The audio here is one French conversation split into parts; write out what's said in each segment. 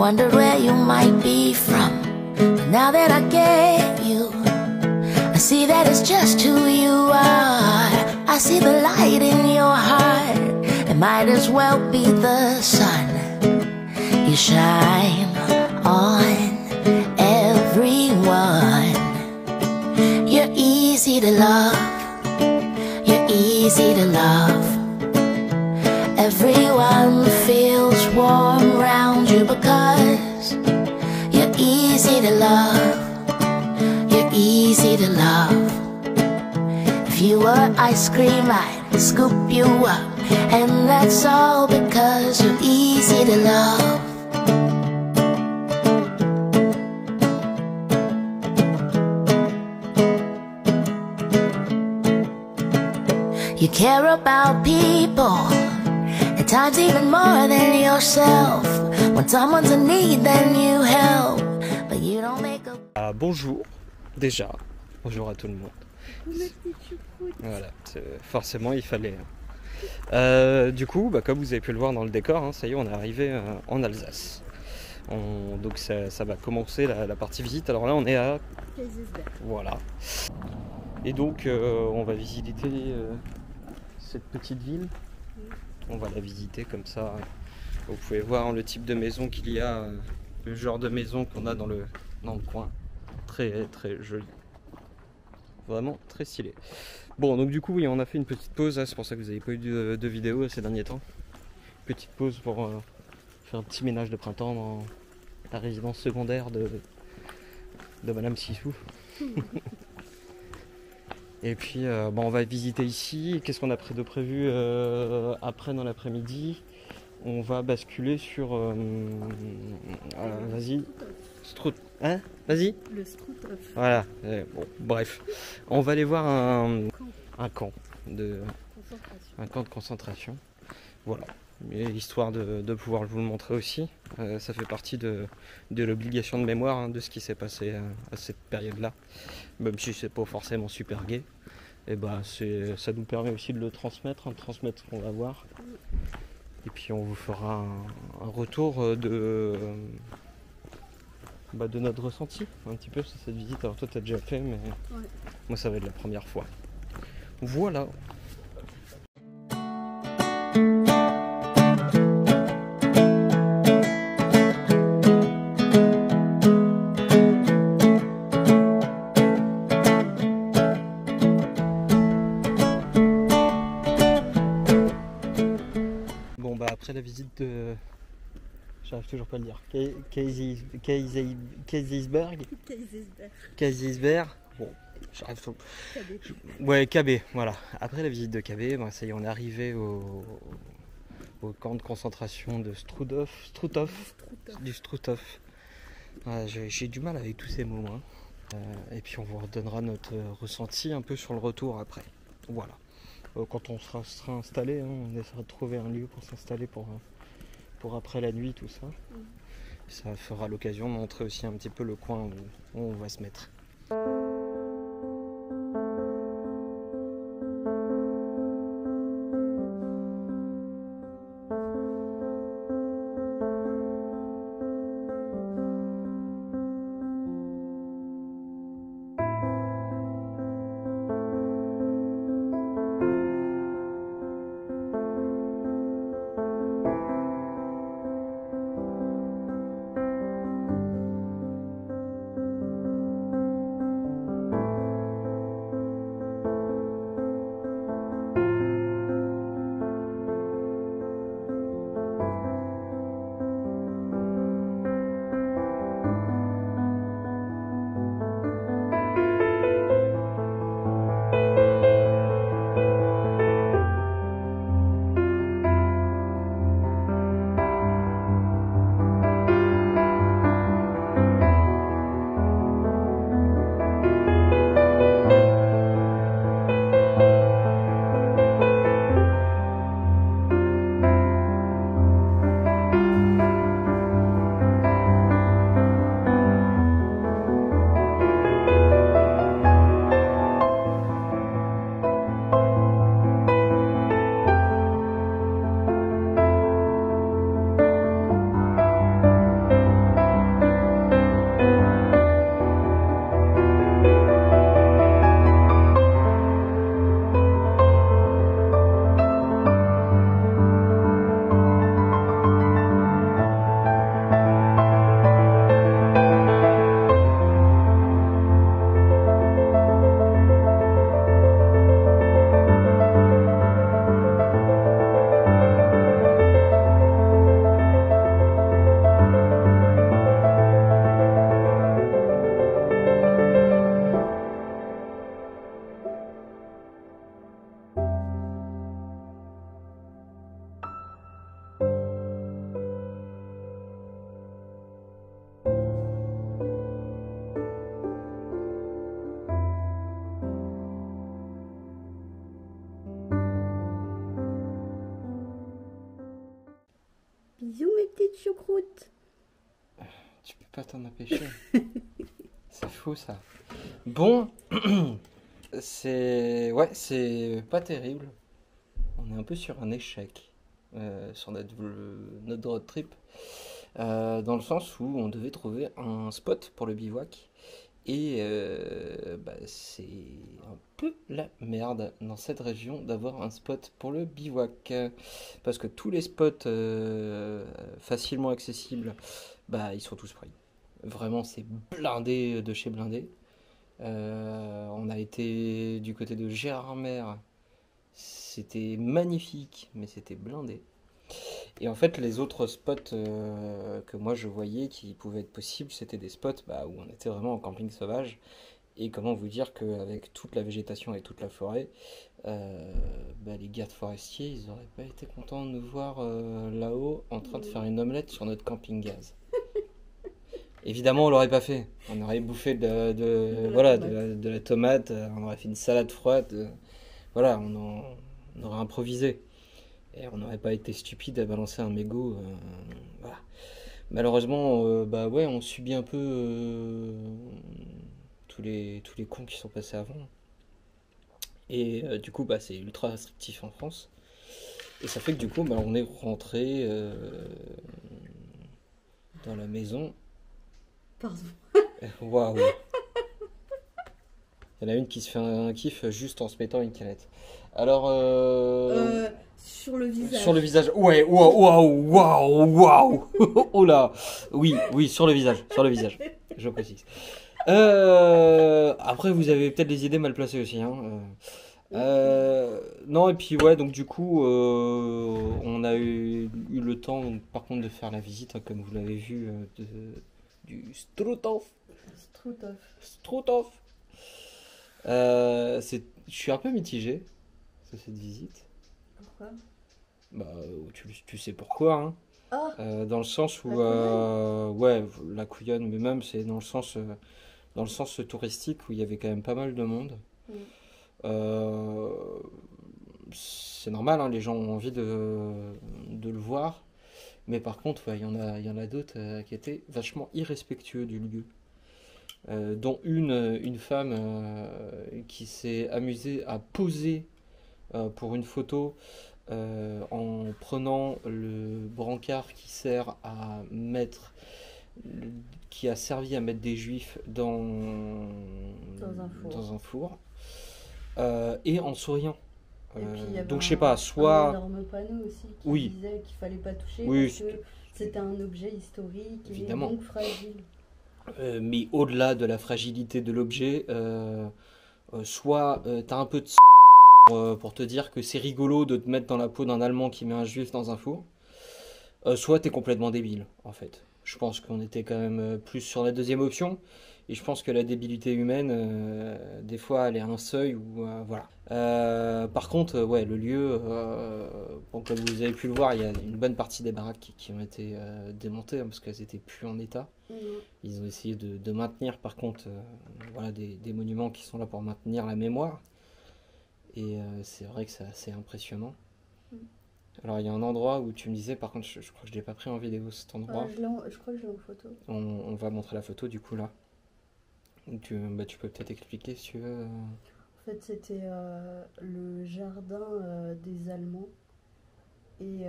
wondered where you might be from. But now that I get you, I see that it's just who you are. I see the light in your heart. It might as well be the sun. You shine on everyone. You're easy to love. You're easy to love. Everyone feels warm around you because you're easy to love. You're easy to love. If you were ice cream, I'd scoop you up. And that's all because you're easy to love. You care about people, at times even more than yourself. When someone's in need, then you help, but you don't make a... Bonjour, déjà. Bonjour à tout le monde. Voilà, forcément il fallait. Du coup, comme vous avez pu le voir dans le décor, ça y est, on est arrivé en Alsace. Donc ça va commencer la partie visite. Alors là, on est à Kaysersberg. Voilà. Et donc, on va visiter cette petite ville. On va la visiter comme ça. Vous pouvez voir le type de maison qu'il y a, le genre de maison qu'on a dans le coin. Très très joli. Vraiment très stylé. Bon, donc du coup, oui, on a fait une petite pause. C'est pour ça que vous n'avez pas eu de vidéo ces derniers temps. Petite pause pour faire un petit ménage de printemps dans la résidence secondaire de Madame Sissou. Et puis, on va visiter ici. Qu'est-ce qu'on a de prévu après dans l'après-midi? On va basculer sur... vas-y. Hein? Vas-y. Le Struthof. Voilà. Bon, bref. On va aller voir un camp de concentration. Voilà. Et histoire de pouvoir vous le montrer aussi. Ça fait partie de l'obligation de mémoire de ce qui s'est passé à cette période-là. Même si c'est pas forcément super gai. Et ça nous permet aussi de le transmettre, de transmettre ce qu'on va voir. Et puis on vous fera un retour de notre ressenti un petit peu sur cette visite. Alors toi tu as déjà fait, mais ouais. Moi ça va être la première fois. Voilà. Après la visite de... J'arrive toujours pas à le dire. Kaysersberg. Bon, j'arrive tout. Ouais, KB, voilà. Après la visite de KB, ça y est, on est arrivé au camp de concentration de Struthof. Voilà, j'ai du mal avec tous ces mots, moi. Et puis on vous redonnera notre ressenti un peu sur le retour après. Voilà. Quand on sera installé, on essaiera de trouver un lieu pour s'installer pour après la nuit, tout ça. Ça fera l'occasion de montrer aussi un petit peu le coin où on va se mettre. petite choucroute. Tu peux pas t'en empêcher. C'est fou ça. Bon, c'est pas terrible. On est un peu sur un échec sur notre road trip, dans le sens où on devait trouver un spot pour le bivouac. Et c'est un peu la merde dans cette région d'avoir un spot pour le bivouac. Parce que tous les spots facilement accessibles, ils sont tous pris. Vraiment, c'est blindé de chez blindé. On a été du côté de Gérardmer. C'était magnifique, mais c'était blindé. Et en fait, les autres spots que moi je voyais qui pouvaient être possibles, c'était des spots où on était vraiment en camping sauvage. Et comment vous dire qu'avec toute la végétation et toute la forêt, les gardes forestiers, ils n'auraient pas été contents de nous voir là-haut en train de faire une omelette sur notre camping-gaz. Évidemment, on l'aurait pas fait. On aurait bouffé de la tomate, on aurait fait une salade froide. On aurait improvisé. Et on n'aurait pas été stupide à balancer un mégot. Voilà. Malheureusement, on subit un peu tous les cons qui sont passés avant. Et du coup, c'est ultra restrictif en France. Et ça fait que du coup, on est rentré dans la maison. Pardon. Waouh. Il y en a une qui se fait un kiff juste en se mettant une canette. Alors, sur le visage. Sur le visage. Ouais, waouh. Oh là. Oui, sur le visage. Je précise. Après, vous avez peut-être des idées mal placées aussi. Hein. Non, et puis, donc du coup, on a eu le temps, donc, par contre, de faire la visite, hein, comme vous l'avez vu, du Struthof. Je suis un peu mitigé sur cette visite. Pourquoi? Tu sais pourquoi, hein. Dans le sens où la couillonne, mais même c'est dans le sens touristique où il y avait quand même pas mal de monde. C'est normal, hein, les gens ont envie de le voir, mais par contre il y en a d'autres qui étaient vachement irrespectueux du lieu. Dont une femme qui s'est amusée à poser pour une photo en prenant le brancard qui a servi à mettre des juifs dans un four et en souriant. Et puis, il y avait donc je sais pas, soit un énorme panneau aussi qui disait qu'il fallait pas toucher parce que c'était un objet historique évidemment. Et donc fragile. Mais au-delà de la fragilité de l'objet, soit t'as un peu de pour te dire que c'est rigolo de te mettre dans la peau d'un Allemand qui met un juif dans un four, soit t'es complètement débile en fait. Je pense qu'on était quand même plus sur la deuxième option, et je pense que la débilité humaine, des fois, elle est à un seuil où voilà. Par contre, le lieu, comme vous avez pu le voir, il y a une bonne partie des baraques qui ont été démontées, hein, parce qu'elles étaient plus en état. Ils ont essayé de maintenir, par contre, des monuments qui sont là pour maintenir la mémoire. Et c'est vrai que c'est assez impressionnant. Alors il y a un endroit où tu me disais, par contre je crois que je l'ai pas pris en vidéo cet endroit. Je crois que je l'ai en photo. On va montrer la photo du coup là. Tu peux peut-être expliquer si tu veux. En fait c'était le jardin des Allemands. Et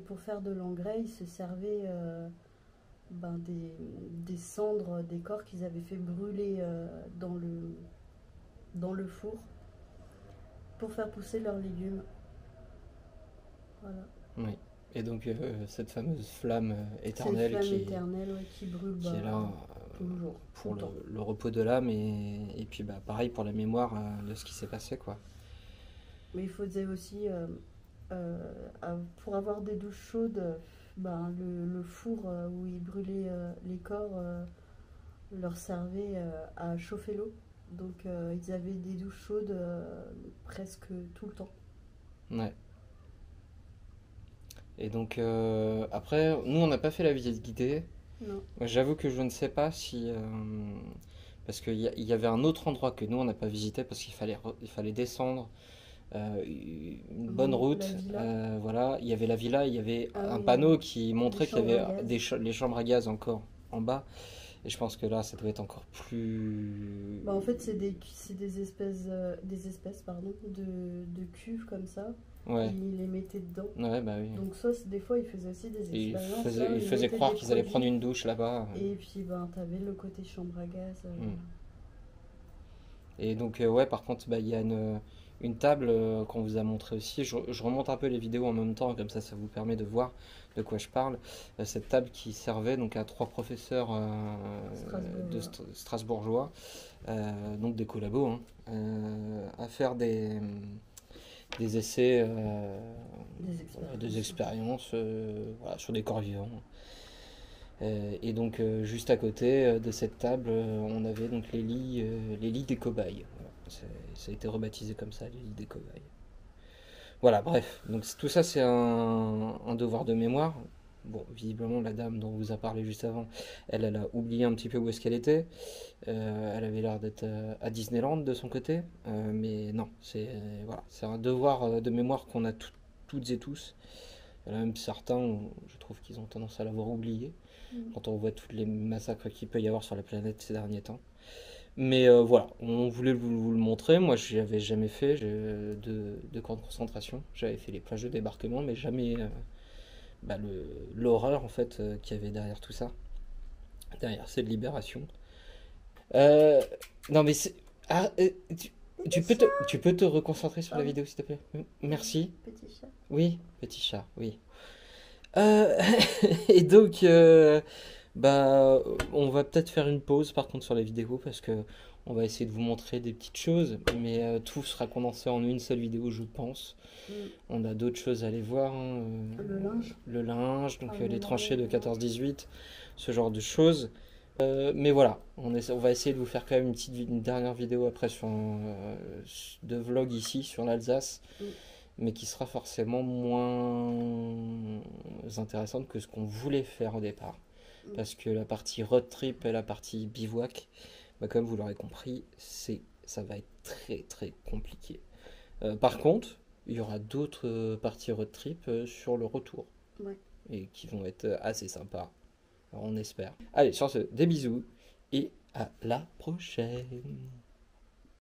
pour faire de l'engrais, ils se servaient des cendres des corps qu'ils avaient fait brûler dans le four pour faire pousser leurs légumes. Voilà. Oui. Et donc cette fameuse flamme éternelle qui brûle qui est là toujours, pour le repos de l'âme et puis pareil pour la mémoire de ce qui s'est passé quoi. Mais il faisait aussi pour avoir des douches chaudes, le four où ils brûlaient les corps leur servait à chauffer l'eau. Donc ils avaient des douches chaudes presque tout le temps. Ouais. Et donc après, nous on n'a pas fait la visite guidée. Non. J'avoue que je ne sais pas si... parce qu'il y avait un autre endroit que nous on n'a pas visité parce qu'il fallait descendre une bonne La route. villa. Voilà, il y avait la villa, il y avait Ah un oui, panneau qui les montrait qu'il y chambres à avait gaz. les chambres à gaz encore en bas. Et je pense que là, ça doit être encore plus. Bah, en fait, c'est des espèces pardon, de cuves comme ça. Ouais, Ils les mettaient dedans. ouais, bah oui. Donc, ça, des fois, ils faisaient aussi des Et expériences. Là, ils ils faisaient mettaient croire des qu'ils allaient prendre produits. une douche là-bas. Et puis, ben, t'avais le côté chambre à gaz. Mm. Et donc, ouais, par contre, bah, il y a une table qu'on vous a montré aussi. Je remonte un peu les vidéos en même temps, comme ça vous permet de voir de quoi je parle. Cette table qui servait donc à 3 professeurs de Strasbourgeois. Strasbourgeois, donc des collabos, hein, à faire des essais, des expériences voilà, sur des corps vivants. Et donc juste à côté de cette table, on avait donc les lits des cobayes. Voilà. Ça a été rebaptisé comme ça, les lits des cobayes. Voilà, bref. Donc tout ça, c'est un devoir de mémoire. Bon, visiblement, la dame dont on vous a parlé juste avant, elle a oublié un petit peu où est-ce qu'elle était. Elle avait l'air d'être à Disneyland de son côté. Mais non, voilà, c'est un devoir de mémoire qu'on a toutes et tous. Il y en a même certains, je trouve qu'ils ont tendance à l'avoir oublié quand on voit tous les massacres qu'il peut y avoir sur la planète ces derniers temps. Mais voilà, on voulait vous le montrer. Moi, je n'avais jamais fait de camp de concentration. J'avais fait les plages de débarquement, mais jamais bah, l'horreur en fait qu'il y avait derrière tout ça, derrière cette libération. Euh, non, mais ah, tu peux te reconcentrer sur la Pardon. vidéo, s'il te plaît? Merci. Petit chat. Oui, petit chat, oui. Euh, et donc, bah, on va peut-être faire une pause par contre sur la vidéo parce que on va essayer de vous montrer des petites choses, mais tout sera condensé en une seule vidéo, je pense. Mm. On a d'autres choses à aller voir, hein, Le linge. le linge, donc Ah, les le tranchées de mariage. 14-18, ce genre de choses. Mais voilà, on va essayer de vous faire quand même une dernière vidéo après de vlog ici sur l'Alsace, Mm. mais qui sera forcément moins intéressante que ce qu'on voulait faire au départ. Mm. Parce que la partie road trip et la partie bivouac, bah, comme vous l'aurez compris, ça va être très très compliqué. Par contre, il y aura d'autres parties road trip sur le retour Ouais. et qui vont être assez sympas. Alors, on espère. Allez, sur ce, des bisous et à la prochaine.